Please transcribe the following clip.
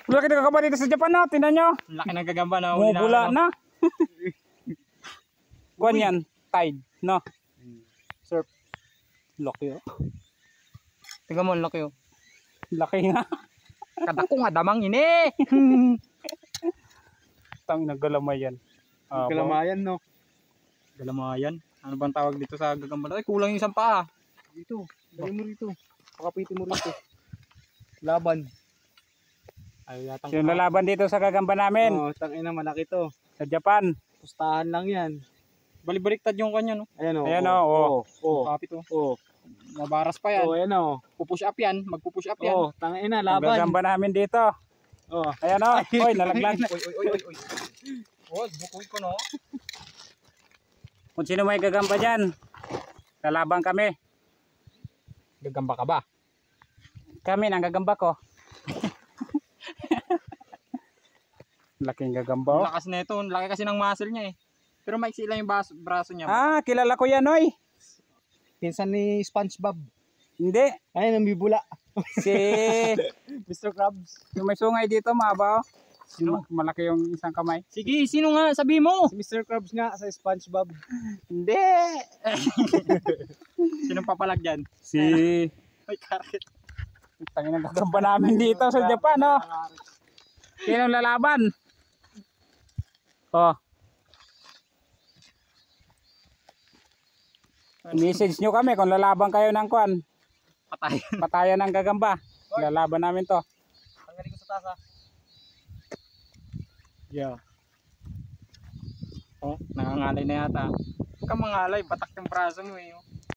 Laki na gagamba dito sa Japan na, tinan nyo. Laki ng gagamba na. Bumubula na. Kuan yan, tide, no? Surf. Laki oh. Tingnan mo, laki oh. Laki nga. Kadako nga damang ini. Tang nagalamay yan. Kalamayan, no? Galamayan. Ano bang tawag dito sa gagamba? Ay, kulang yung isang paa. Dito. Dali mo rito. Pakapitin mo rito. Laban. Ay, yatang Yung lalaban dito sa gagamba namin Oh, tangina malaki to. sa Japan. Pustahan lang yan. Balik-baliktad yung kanya, no? Ayan o. Ayan, oh. Kapit oh. Oh. Mabaras pa yan. Oh, ayan o. Pupush up yan. Magpupush up yan. Oh, tangina Ang laban. gagamba namin dito. Oh. Ayan o. Hoy, nalaglag. Oy. Oh, bukoy ko, no? Kung sino may gagamba dyan, lalaban kami. Gagamba ka ba? Kami nang gagamba ko. Laking gagamba oh. Lakas na ito. Laki kasi ng muscle niya eh. Pero maiksi lang yung braso niya. Ah, kilala ko yan oy. Pinsan ni SpongeBob. Hindi. Ayun, ang bibula. Si Mr. Krabs. yung may sungay dito, mahaba oh. Sino? Malaki yung isang kamay. Sige, sino nga? Sabi mo. Si Mr. Krabs nga sa SpongeBob. Hindi. Sinong papalag dyan? Si Ay, karet. tangin ng gagamba namin dito sa Japan oh. Sino lalaban? Oh. Message nyo kami kung lalaban kayo ng kwan. Patay. Patayan ng gagamba. Lalaban namin to. Tanggalin ko sa tasa. Yeah. Oh, nangangalay na yata. Huwag kang mangalay. Batak yung braso mo eh. Oh.